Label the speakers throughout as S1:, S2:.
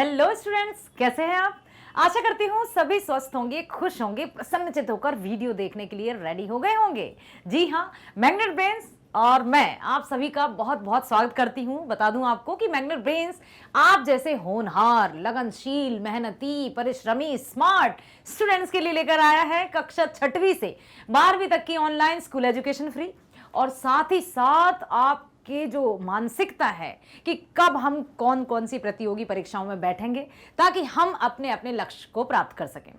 S1: Hello students, कैसे हैं आप। आशा करती हूँ सभी स्वस्थ होंगे, खुश होंगे, प्रसन्नचित्त होकर वीडियो देखने के लिए रेडी हो गए होंगे। जी हाँ, मैग्नेट ब्रेन्स और मैं आप सभी का बहुत बहुत स्वागत करती हूँ। बता दूं आपको कि मैग्नेट ब्रेन्स आप जैसे होनहार, लगनशील, मेहनती, परिश्रमी, स्मार्ट स्टूडेंट्स के लिए लेकर आया है कक्षा 6वीं से 12वीं तक की ऑनलाइन स्कूल एजुकेशन फ्री। और साथ ही साथ आपके जो मानसिकता है कि कब हम कौन कौन सी प्रतियोगी परीक्षाओं में बैठेंगे ताकि हम अपने अपने लक्ष्य को प्राप्त कर सकें,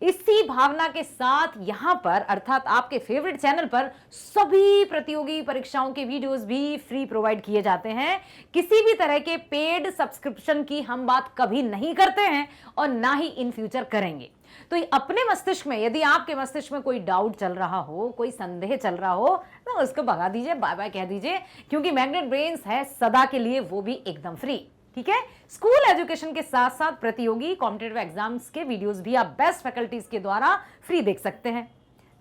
S1: इसी भावना के साथ यहां पर अर्थात आपके फेवरेट चैनल पर सभी प्रतियोगी परीक्षाओं के वीडियोस भी फ्री प्रोवाइड किए जाते हैं। किसी भी तरह के पेड सब्सक्रिप्शन की हम बात कभी नहीं करते हैं और ना ही इन फ्यूचर करेंगे। तो अपने मस्तिष्क में यदि आपके मस्तिष्क में कोई डाउट चल रहा हो, कोई संदेह चल रहा हो, तो उसको भगा दीजिए, बाय बाय कह दीजिए, क्योंकि मैग्नेट ब्रेन्स है सदा के लिए, वो भी एकदम फ्री। ठीक है, स्कूल एजुकेशन के साथ साथ प्रतियोगी कॉम्पिटिटिव एग्जाम्स के वीडियोस भी आप बेस्ट फैकल्टीज के द्वारा फ्री देख सकते हैं।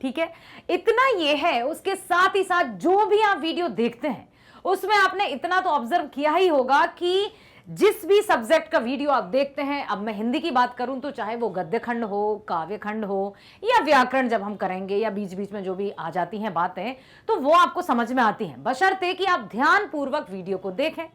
S1: ठीक है, इतना ये है, उसके साथ ही साथ जो भी आप वीडियो देखते हैं उसमें आपने इतना तो ऑब्जर्व किया ही होगा कि जिस भी सब्जेक्ट का वीडियो आप देखते हैं, अब मैं हिंदी की बात करूं तो चाहे वो गद्य खंड हो, काव्य खंड हो या व्याकरण जब हम करेंगे या बीच बीच में जो भी आ जाती हैं बातें, तो वो आपको समझ में आती हैं, बशर्ते कि आप ध्यान पूर्वक वीडियो को देखें,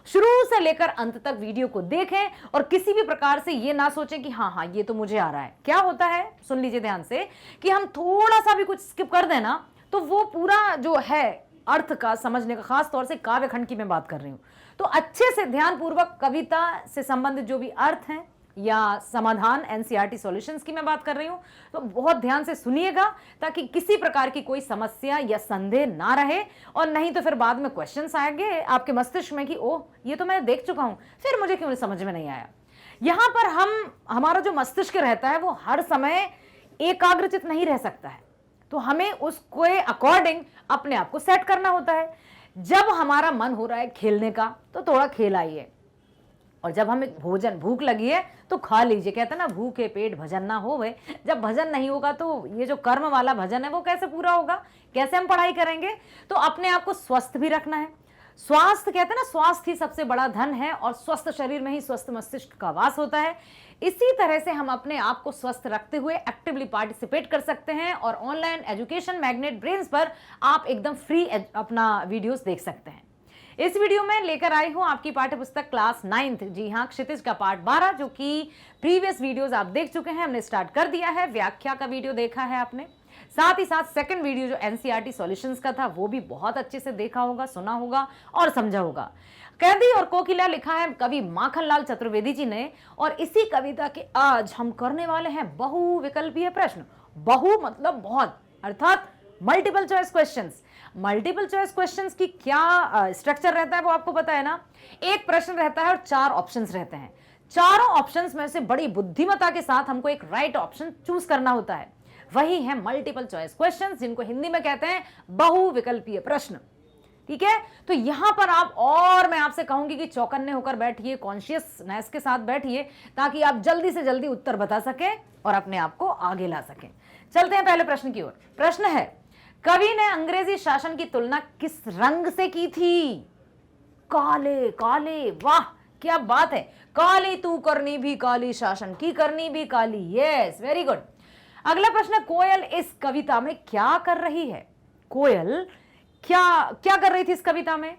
S1: शुरू से लेकर अंत तक वीडियो को देखें और किसी भी प्रकार से ये ना सोचें कि हाँ ये तो मुझे आ रहा है। क्या होता है, सुन लीजिए ध्यान से, कि हम थोड़ा सा भी कुछ स्किप कर देना तो वो पूरा जो है अर्थ का समझने का, खास तौर से काव्य खंड की मैं बात कर रही हूं, तो अच्छे से ध्यान पूर्वक कविता से संबंधित जो भी अर्थ हैं या समाधान, एनसीईआरटी सॉल्यूशंस की मैं बात कर रही हूं, तो बहुत ध्यान से सुनिएगा ताकि किसी प्रकार की कोई समस्या या संदेह ना रहे, और नहीं तो फिर बाद में क्वेश्चंस आएंगे आपके मस्तिष्क में कि ओह ये तो मैं देख चुका हूं, फिर मुझे क्यों समझ में नहीं आया। यहां पर हमारा जो मस्तिष्क रहता है वो हर समय एकाग्रचित नहीं रह सकता है, तो हमें उसके अकॉर्डिंग अपने आप को सेट करना होता है। जब हमारा मन हो रहा है खेलने का तो थोड़ा खेल आइए, और जब हमें भूख लगी है तो खा लीजिए। कहते हैं ना, भूखे पेट भजन ना होवे। जब भजन नहीं होगा तो ये जो कर्म वाला भजन है वो कैसे पूरा होगा, कैसे हम पढ़ाई करेंगे। तो अपने आप को स्वस्थ भी रखना है। स्वास्थ्य, कहते हैं ना, स्वास्थ्य ही सबसे बड़ा धन है और स्वस्थ शरीर में ही स्वस्थ मस्तिष्क का वास होता है। इसी तरह से हम अपने आप को स्वस्थ रखते हुए एक्टिवली पार्टिसिपेट कर सकते हैं और ऑनलाइन एजुकेशन मैग्नेट ब्रेन्स पर आप एकदम फ्री अपना वीडियोस देख सकते हैं। इस वीडियो में लेकर आई हूं आपकी पाठ्य पुस्तक क्लास 9th, जी हां, क्षितिज का पार्ट 12, जो कि प्रीवियस वीडियोस आप देख चुके हैं, हमने स्टार्ट कर दिया है। व्याख्या का वीडियो देखा है आपने, साथ ही साथ सेकंड वीडियो जो एनसीईआरटी सॉल्यूशंस का था वो भी बहुत अच्छे से देखा होगा, सुना होगा और समझा होगा। कैदी और कोकिला लिखा है कवि माखनलाल चतुर्वेदी जी ने, और इसी कविता के आज हम करने वाले हैं बहुविकल्पीय प्रश्न। बहु मतलब बहुत, अर्थात multiple choice questions. Multiple choice questions की क्या स्ट्रक्चर रहता है वो आपको पता है ना। एक प्रश्न रहता है और 4 ऑप्शंस रहते हैं। चारों ऑप्शंस में से बड़ी बुद्धिमत्ता के साथ हमको एक राइट ऑप्शन चूज करना होता है, वही है मल्टीपल चॉइस क्वेश्चंस, जिनको हिंदी में कहते हैं बहुविकल्पीय प्रश्न। ठीक है, तो यहां पर आप, और मैं आपसे कहूंगी कि चौकन्ने होकर बैठिए, कॉन्शियसनेस के साथ बैठिए, ताकि आप जल्दी से जल्दी उत्तर बता सकें और अपने आप को आगे ला सकें। चलते हैं पहले प्रश्न की ओर। प्रश्न है, कवि ने अंग्रेजी शासन की तुलना किस रंग से की थी। काले। काले, वाह क्या बात है। काली तू करनी भी काली, शासन की करनी भी काली। Yes, very good. अगला प्रश्न, कोयल इस कविता में क्या कर रही है। कोयल क्या कर रही थी इस कविता में।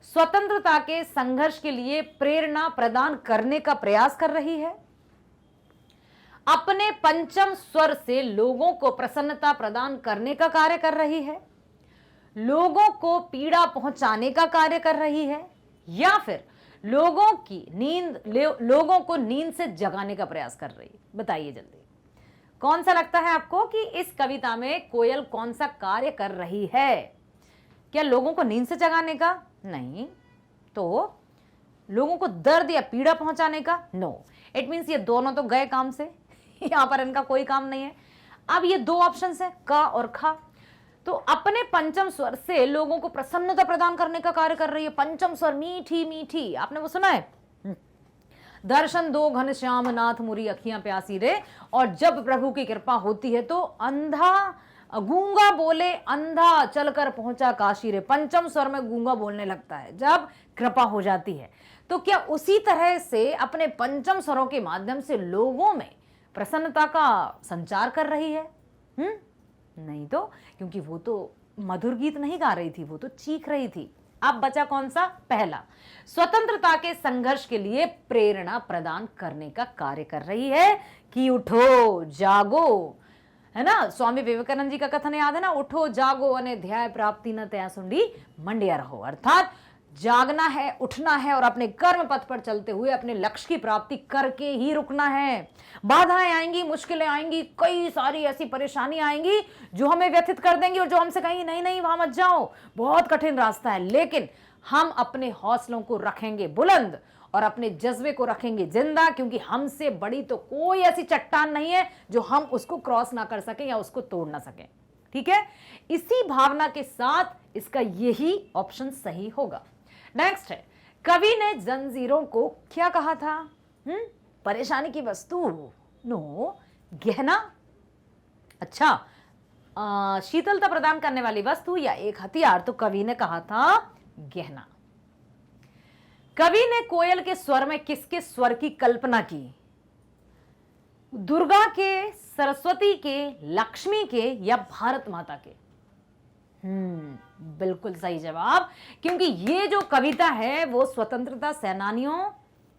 S1: स्वतंत्रता के संघर्ष के लिए प्रेरणा प्रदान करने का प्रयास कर रही है, अपने पंचम स्वर से लोगों को प्रसन्नता प्रदान करने का कार्य कर रही है, लोगों को पीड़ा पहुंचाने का कार्य कर रही है, या फिर लोगों को नींद से जगाने का प्रयास कर रही है। बताइए जल्दी, कौन सा लगता है आपको कि इस कविता में कोयल कौन सा कार्य कर रही है। क्या लोगों को नींद से जगाने का? नहीं। तो लोगों को दर्द या पीड़ा पहुंचाने का? नो। इट मीन्स ये दोनों तो गए काम से, यहां पर इनका कोई काम नहीं है। अब ये 2 ऑप्शंस है, का और खा। तो अपने पंचम स्वर से लोगों को प्रसन्नता प्रदान करने का कार्य कर रही है। पंचम स्वर, मीठी मीठी, आपने वो सुना है, दर्शन दो घन श्याम नाथ मुरी अखियां प्यासी रे। और जब प्रभु की कृपा होती है तो गूंगा बोले अंधा चलकर पहुंचा काशी रे। पंचम स्वर में गूंगा बोलने लगता है जब कृपा हो जाती है। तो तो क्या उसी तरह से अपने पंचम स्वरों के माध्यम से लोगों में प्रसन्नता का संचार कर रही है? नहीं तो, क्योंकि वो तो मधुर गीत नहीं गा रही थी, वो तो चीख रही थी। अब बचा कौन सा? पहला, स्वतंत्रता के संघर्ष के लिए प्रेरणा प्रदान करने का कार्य कर रही है कि उठो जागो, है ना। स्वामी विवेकानंद जी का कथन याद है ना, उठो जागो अने ध्याय प्राप्ति न त्या सुंडी मंडिया रहो। अर्थात जागना है, उठना है और अपने कर्म पथ पर चलते हुए अपने लक्ष्य की प्राप्ति करके ही रुकना है। बाधाएं आएंगी, मुश्किलें आएंगी, कई सारी ऐसी परेशानियां आएंगी जो हमें व्यथित कर देंगी और जो हमसे कहेंगी नहीं नहीं वहां मत जाओ, बहुत कठिन रास्ता है। लेकिन हम अपने हौसलों को रखेंगे बुलंद और अपने जज्बे को रखेंगे जिंदा, क्योंकि हमसे बड़ी तो कोई ऐसी चट्टान नहीं है जो हम उसको क्रॉस ना कर सकें या उसको तोड़ ना सकें। ठीक है, इसी भावना के साथ इसका यही ऑप्शन सही होगा। नेक्स्ट है, कवि ने जंजीरों को क्या कहा था? परेशानी की वस्तु? नो, गहना। अच्छा, शीतलता प्रदान करने वाली वस्तु या एक हथियार? तो कवि ने कहा था गहना। कवि ने कोयल के स्वर में किसके स्वर की कल्पना की? दुर्गा के, सरस्वती के, लक्ष्मी के या भारत माता के? बिल्कुल सही जवाब, क्योंकि ये जो कविता है वो स्वतंत्रता सेनानियों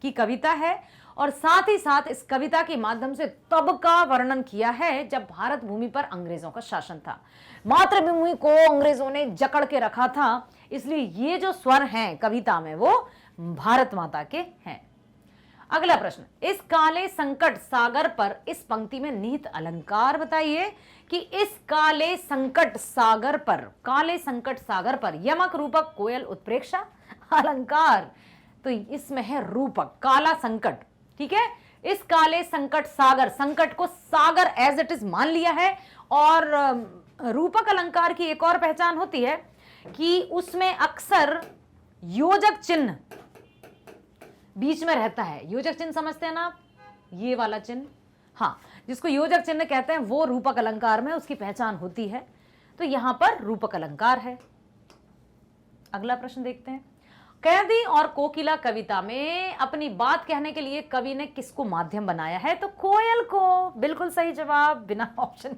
S1: की कविता है और साथ ही साथ इस कविता के माध्यम से तब का वर्णन किया है जब भारत भूमि पर अंग्रेजों का शासन था, मातृभूमि को अंग्रेजों ने जकड़ के रखा था। इसलिए ये जो स्वर हैं कविता में वो भारत माता के हैं। अगला प्रश्न, इस काले संकट सागर पर इस पंक्ति में निहित अलंकार बताइए कि इस काले संकट सागर पर यमक रूपक कोयल उत्प्रेक्षा अलंकार, तो इसमें है रूपक काला संकट। ठीक है, इस काले संकट सागर, संकट को सागर एज इट इज मान लिया है। और रूपक अलंकार की एक और पहचान होती है कि उसमें अक्सर योजक चिन्ह बीच में रहता है। योजक चिन्ह समझते हैं ना आप, ये वाला चिन्ह, हाँ, जिसको योजक चिन्ह कहते हैं, वो रूपक अलंकार में उसकी पहचान होती है। तो यहां पर रूपक अलंकार है। अगला प्रश्न देखते हैं, कैदी और कोकिला कविता में अपनी बात कहने के लिए कवि ने किसको माध्यम बनाया है? तो कोयल को। बिल्कुल सही जवाब, बिना ऑप्शन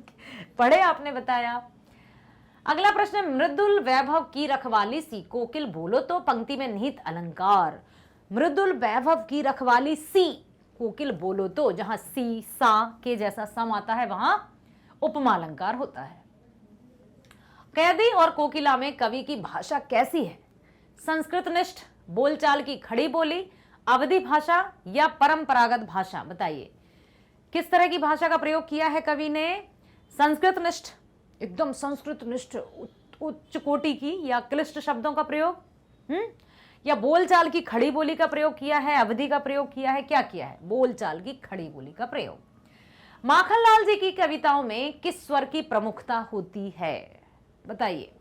S1: पढ़े आपने बताया। अगला प्रश्न, मृदुल वैभव की रखवाली सी कोकिल बोलो तो पंक्ति में निहित अलंकार। मृदुल वैभव की रखवाली सी कोकिल बोलो तो, जहां सी सा के जैसा सम आता है वहां उपमा अलंकार होता है। कैदी और कोकिला में कवि की भाषा कैसी है? संस्कृत निष्ठ, बोलचाल की खड़ी बोली, अवधि भाषा या परंपरागत भाषा? बताइए किस तरह की भाषा का प्रयोग किया है कवि ने? संस्कृत निष्ठ, एकदम संस्कृत निष्ठ उच्च कोटि की या क्लिष्ट शब्दों का प्रयोग, या बोलचाल की खड़ी बोली का प्रयोग किया है, अवधि का प्रयोग किया है, क्या किया है? बोलचाल की खड़ी बोली का प्रयोग। माखनलाल जी की कविताओं में किस स्वर की प्रमुखता होती है? बताइए,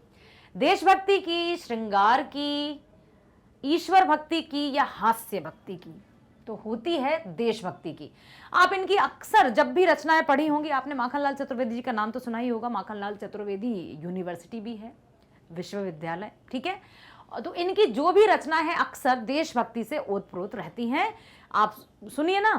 S1: देशभक्ति की, श्रृंगार की, ईश्वर भक्ति की या हास्य भक्ति की? तो होती है देशभक्ति की। आप इनकी अक्सर जब भी रचनाएं पढ़ी होंगी, आपने माखनलाल चतुर्वेदी जी का नाम तो सुना ही होगा। माखनलाल चतुर्वेदी यूनिवर्सिटी भी है, विश्वविद्यालय, ठीक है। तो इनकी जो भी रचना है अक्सर देशभक्ति से ओतप्रोत रहती हैं। आप सुनिए ना,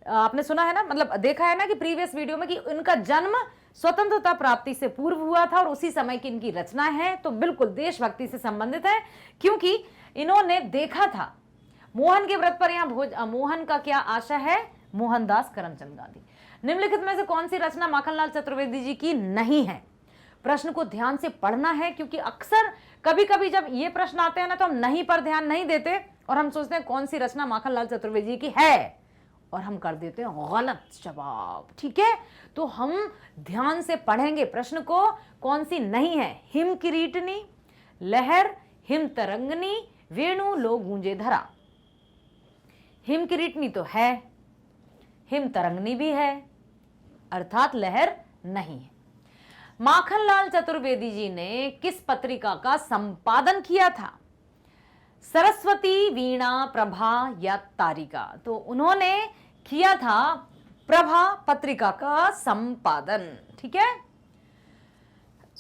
S1: आपने सुना है ना, मतलब देखा है ना कि प्रीवियस वीडियो में कि इनका जन्म स्वतंत्रता प्राप्ति से पूर्व हुआ था और उसी समय की इनकी रचना है, तो बिल्कुल देशभक्ति से संबंधित है। क्योंकि इन्होंने देखा था मोहन के व्रत पर यहाँ मोहन का क्या आशा है? मोहनदास करमचंद गांधी। निम्नलिखित में से कौन सी रचना माखनलाल चतुर्वेदी जी की नहीं है? प्रश्न को ध्यान से पढ़ना है, क्योंकि अक्सर कभी कभी जब ये प्रश्न आते हैं ना तो हम नहीं पर ध्यान नहीं देते और हम सोचते हैं कौन सी रचना माखनलाल चतुर्वेदी की है और हम कर देते हैं गलत जवाब। ठीक है, तो हम ध्यान से पढ़ेंगे प्रश्न को, कौन सी नहीं है? हिम किरीटनी, लहर, हिम तरंगनी, वेणु लो गूंजे धरा। हिम किरीटनी तो है, हिम तरंगनी भी है, अर्थात लहर नहीं है। माखनलाल चतुर्वेदी जी ने किस पत्रिका का संपादन किया था? सरस्वती, वीणा, प्रभा या तारिका? तो उन्होंने किया था प्रभा पत्रिका का संपादन। ठीक है,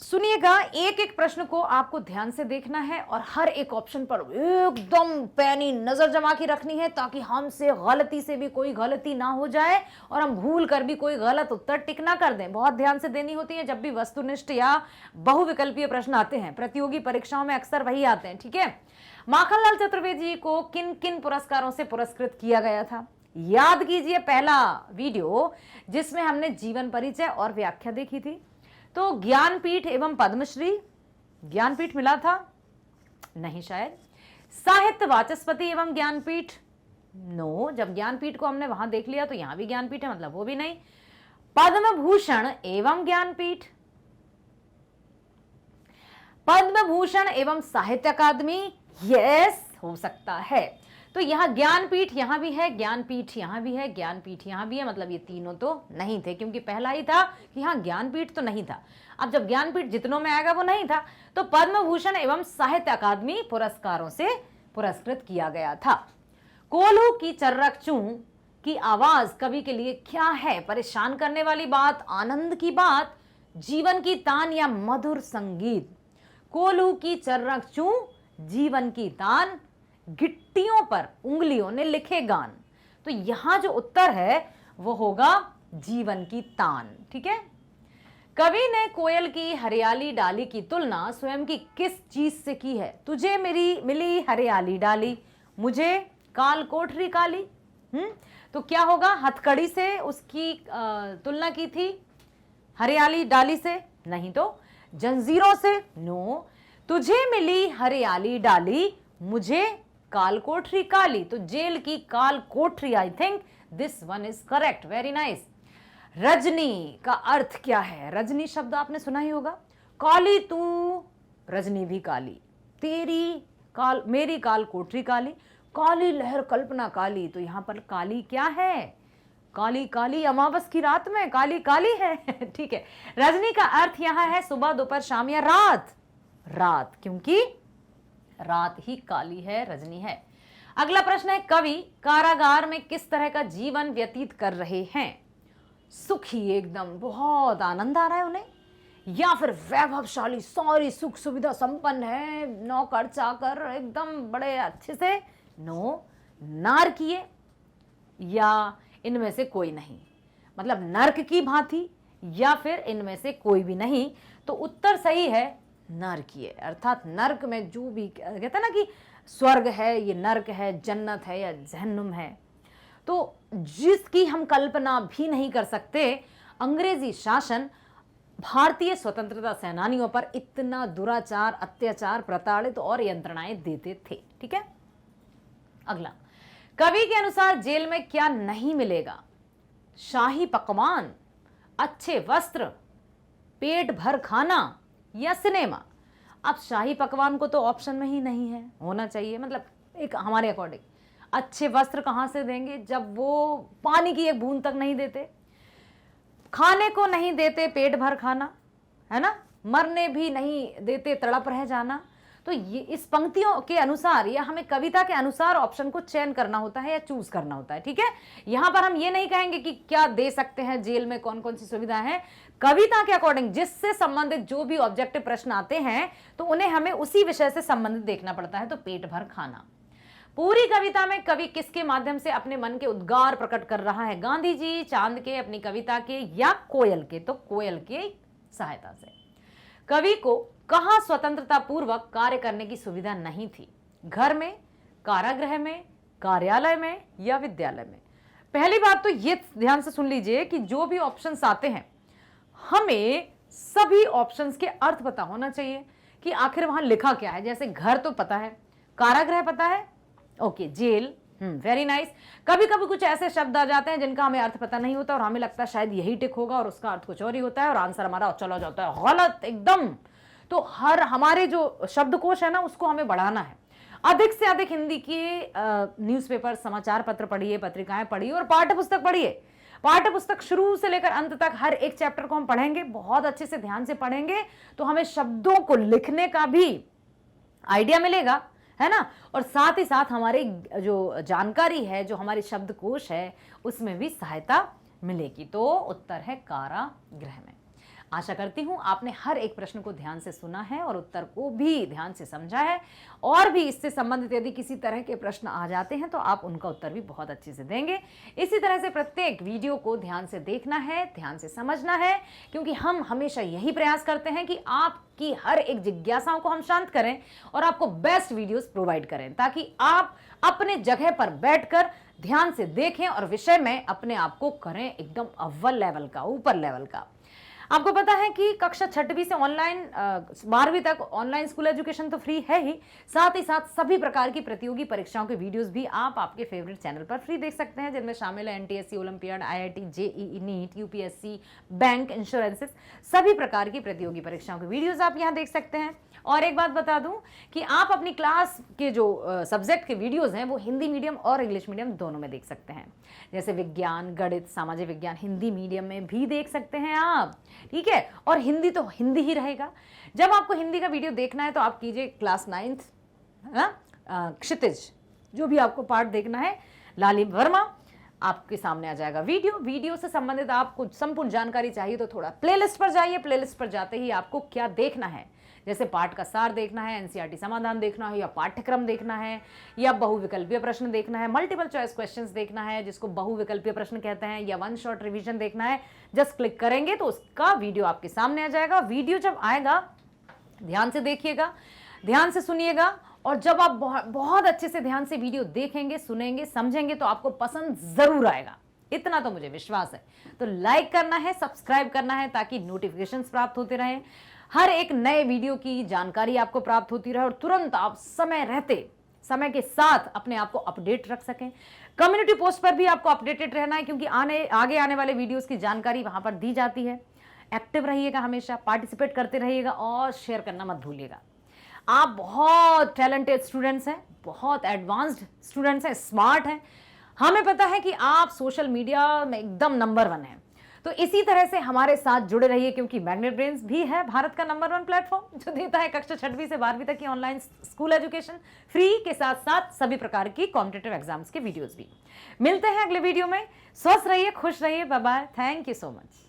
S1: सुनिएगा, एक एक प्रश्न को आपको ध्यान से देखना है और हर एक ऑप्शन पर एकदम पैनी नजर जमा के रखनी है, ताकि हमसे गलती से भी कोई गलती ना हो जाए और हम भूल कर भी कोई गलत उत्तर टिक ना कर दें। बहुत ध्यान से देनी होती है जब भी वस्तुनिष्ठ या बहुविकल्पीय प्रश्न आते हैं। प्रतियोगी परीक्षाओं में अक्सर वही आते हैं, ठीक है। माखनलाल चतुर्वेदी जी को किन किन पुरस्कारों से पुरस्कृत किया गया था? याद कीजिए पहला वीडियो जिसमें हमने जीवन परिचय और व्याख्या देखी थी। तो ज्ञानपीठ एवं पद्मश्री, ज्ञानपीठ मिला था? नहीं शायद। साहित्य वाचस्पति एवं ज्ञानपीठ, नो, जब ज्ञानपीठ को हमने वहां देख लिया तो यहां भी ज्ञानपीठ है, मतलब वो भी नहीं। पद्म भूषण एवं ज्ञानपीठ, पद्म भूषण एवं साहित्य अकादमी, यस हो सकता है। तो यहां ज्ञानपीठ यहां भी है, ज्ञानपीठ यहां भी है, ज्ञानपीठ यहां भी है, मतलब ये तीनों तो नहीं थे, क्योंकि पहला ही था कि हाँ ज्ञानपीठ तो नहीं था। अब जब ज्ञानपीठ जितनों में आएगा वो नहीं था, तो पद्म भूषण एवं साहित्य अकादमी पुरस्कारों से पुरस्कृत किया गया था। कोल्हू की चर्रक चूं की आवाज कवि के लिए क्या है? परेशान करने वाली बात, आनंद की बात, जीवन की तान या मधुर संगीत? कोल्हू की चर्रक चूं, जीवन की तान, गिट्टियों पर उंगलियों ने लिखे गान। तो यहां जो उत्तर है वो होगा जीवन की तान, ठीक है। कवि ने कोयल की हरियाली डाली की तुलना स्वयं की किस चीज से की है? तुझे मेरी मिली हरियाली डाली, मुझे काल कोठरी काली। तो क्या होगा? हथकड़ी से उसकी तुलना की थी, हरियाली डाली से नहीं, तो जंजीरों से, नो। तुझे मिली हरियाली डाली, मुझे काल कोठरी काली, तो जेल की काल कोठरी, I think this one is correct, very nice. Rajni का अर्थ क्या है? रजनी शब्द आपने सुना ही होगा। काली तू, रजनी भी काली, तेरी काल, मेरी काल कोठरी काली, काली लहर कल्पना काली। तो यहां पर काली क्या है? काली काली अमावस की रात में काली काली है ठीक है। रजनी का अर्थ यहां है सुबह, दोपहर, शाम या रात। रात, क्योंकि रात ही काली है, रजनी है। अगला प्रश्न है, कवि कारागार में किस तरह का जीवन व्यतीत कर रहे हैं? सुखी, एकदम बहुत आनंद आ रहा है उन्हें, या फिर वैभवशाली, सारी सुख सुविधा संपन्न है, नौकर चाकर एकदम बड़े अच्छे से, नो। नारकीय, या इनमें से कोई नहीं, मतलब नर्क की भांति, या फिर इनमें से कोई भी नहीं। तो उत्तर सही है नरकीय, अर्थात नर्क में जो भी कहते हैं ना कि स्वर्ग है, ये नर्क है, जन्नत है या जहन्नुम है, तो जिसकी हम कल्पना भी नहीं कर सकते। अंग्रेजी शासन भारतीय स्वतंत्रता सेनानियों पर इतना दुराचार, अत्याचार, प्रताड़ित और यंत्रणाएं देते थे, ठीक है। अगला, कवि के अनुसार जेल में क्या नहीं मिलेगा? शाही पकवान, अच्छे वस्त्र, पेट भर खाना या सिनेमा? अब शाही पकवान को तो ऑप्शन में ही नहीं है, होना चाहिए, मतलब एक हमारे अकॉर्डिंग। अच्छे वस्त्र कहां से देंगे जब वो पानी की एक बूंद तक नहीं देते, खाने को नहीं देते पेट भर खाना, है ना, मरने भी नहीं देते तड़प रह जाना। तो ये इस पंक्तियों के अनुसार या हमें कविता के अनुसार ऑप्शन को चयन करना होता है या चूज करना होता है, ठीक है। यहां पर हम ये नहीं कहेंगे कि क्या दे सकते हैं, जेल में कौन कौन सी सुविधा है। कविता के अकॉर्डिंग जिससे संबंधित जो भी ऑब्जेक्टिव प्रश्न आते हैं तो उन्हें हमें उसी विषय से संबंधित देखना पड़ता है। तो पेट भर खाना। पूरी कविता में कवि किसके माध्यम से अपने मन के उद्गार प्रकट कर रहा है? गांधी जी, चांद के, अपनी कविता के, या कोयल के? तो कोयल की सहायता से। कवि को कहां स्वतंत्रता पूर्वक कार्य करने की सुविधा नहीं थी? घर में, कारागृह में, कार्यालय में या विद्यालय में? पहली बात तो ये ध्यान से सुन लीजिए कि जो भी ऑप्शंस आते हैं हमें सभी ऑप्शंस के अर्थ पता होना चाहिए कि आखिर वहां लिखा क्या है। जैसे घर तो पता है, कारागृह पता है, ओके, जेल, वेरी नाइस। कभी कभी कुछ ऐसे शब्द आ जाते हैं जिनका हमें अर्थ पता नहीं होता और हमें लगता है शायद यही टिक होगा और उसका अर्थ कुछ और ही होता है और आंसर हमारा चला जाता है गलत एकदम। तो हर हमारे जो शब्दकोश है ना उसको हमें बढ़ाना है। अधिक से अधिक हिंदी के न्यूज़पेपर, समाचार पत्र पढ़िए, पत्रिकाएं पढ़िए और पाठ्य पुस्तक पढ़िए। पाठ्य पुस्तक शुरू से लेकर अंत तक हर एक चैप्टर को हम पढ़ेंगे, बहुत अच्छे से ध्यान से पढ़ेंगे तो हमें शब्दों को लिखने का भी आइडिया मिलेगा, है ना। और साथ ही साथ हमारी जो जानकारी है, जो हमारी शब्दकोश है, उसमें भी सहायता मिलेगी। तो उत्तर है कारागृह में। आशा करती हूँ आपने हर एक प्रश्न को ध्यान से सुना है और उत्तर को भी ध्यान से समझा है, और भी इससे संबंधित यदि किसी तरह के प्रश्न आ जाते हैं तो आप उनका उत्तर भी बहुत अच्छे से देंगे। इसी तरह से प्रत्येक वीडियो को ध्यान से देखना है, ध्यान से समझना है, क्योंकि हम हमेशा यही प्रयास करते हैं कि आपकी हर एक जिज्ञासाओं को हम शांत करें और आपको बेस्ट वीडियोस प्रोवाइड करें, ताकि आप अपने जगह पर बैठकर ध्यान से देखें और विषय में अपने आप को करें एकदम अव्वल लेवल का, ऊपर लेवल का। आपको पता है कि कक्षा 6वीं से ऑनलाइन 12वीं तक ऑनलाइन स्कूल एजुकेशन तो फ्री है ही, साथ ही साथ सभी प्रकार की प्रतियोगी परीक्षाओं के वीडियोस भी आप आपके फेवरेट चैनल पर फ्री देख सकते हैं, जिनमें शामिल है NTSC, olympiad, IIT, JEE, NEET, UPSC, bank, insurances, सभी प्रकार की प्रतियोगी परीक्षाओं के वीडियोस आप यहां देख सकते हैं। और एक बात बता दूं कि आप अपनी क्लास के जो सब्जेक्ट के वीडियोस हैं वो हिंदी मीडियम और इंग्लिश मीडियम दोनों में देख सकते हैं, जैसे विज्ञान, गणित, सामाजिक विज्ञान हिंदी मीडियम में भी देख सकते हैं आप, ठीक है। और हिंदी तो हिंदी ही रहेगा। जब आपको हिंदी का वीडियो देखना है तो आप कीजिए क्लास 9th क्षितिज, जो भी आपको पार्ट देखना है, लाली वर्मा, आपके सामने आ जाएगा वीडियो से संबंधित आपको संपूर्ण जानकारी चाहिए तो थोड़ा प्लेलिस्ट पर जाइए। प्लेलिस्ट पर जाते ही आपको क्या देखना है, जैसे पाठ का सार देखना है, एनसीईआरटी समाधान देखना है, या पाठ्यक्रम देखना है, या बहुविकल्पीय प्रश्न देखना है, मल्टीपल चॉइस क्वेश्चंस देखना है जिसको बहुविकल्पीय प्रश्न कहते हैं, या वन शॉट रिवीजन देखना है, जस्ट क्लिक करेंगे तो उसका वीडियो आपके सामने आ जाएगा। वीडियो जब आएगा ध्यान से देखिएगा, ध्यान से सुनिएगा, और जब आप बहुत अच्छे से ध्यान से वीडियो देखेंगे, सुनेंगे, समझेंगे तो आपको पसंद जरूर आएगा, इतना तो मुझे विश्वास है। तो लाइक करना है, सब्सक्राइब करना है, ताकि नोटिफिकेशंस प्राप्त होते रहें, हर एक नए वीडियो की जानकारी आपको प्राप्त होती रहे और तुरंत आप समय रहते, समय के साथ अपने आप को अपडेट रख सकें। कम्युनिटी पोस्ट पर भी आपको अपडेटेड रहना है, क्योंकि आगे आने वाले वीडियोस की जानकारी वहां पर दी जाती है। एक्टिव रहिएगा, हमेशा पार्टिसिपेट करते रहिएगा और शेयर करना मत भूलिएगा। आप बहुत टैलेंटेड स्टूडेंट्स हैं, बहुत एडवांस्ड स्टूडेंट्स हैं, स्मार्ट हैं। हमें पता है कि आप सोशल मीडिया में एकदम नंबर 1 हैं, तो इसी तरह से हमारे साथ जुड़े रहिए, क्योंकि मैग्नेट ब्रेन्स भी है भारत का नंबर 1 प्लेटफॉर्म जो देता है कक्षा 6वीं से 12वीं तक की ऑनलाइन स्कूल एजुकेशन फ्री के साथ साथ सभी प्रकार की कॉम्पिटिटिव एग्जाम्स के वीडियोस भी। मिलते हैं अगले वीडियो में। स्वस्थ रहिए, खुश रहिए, bye bye, thank you so much.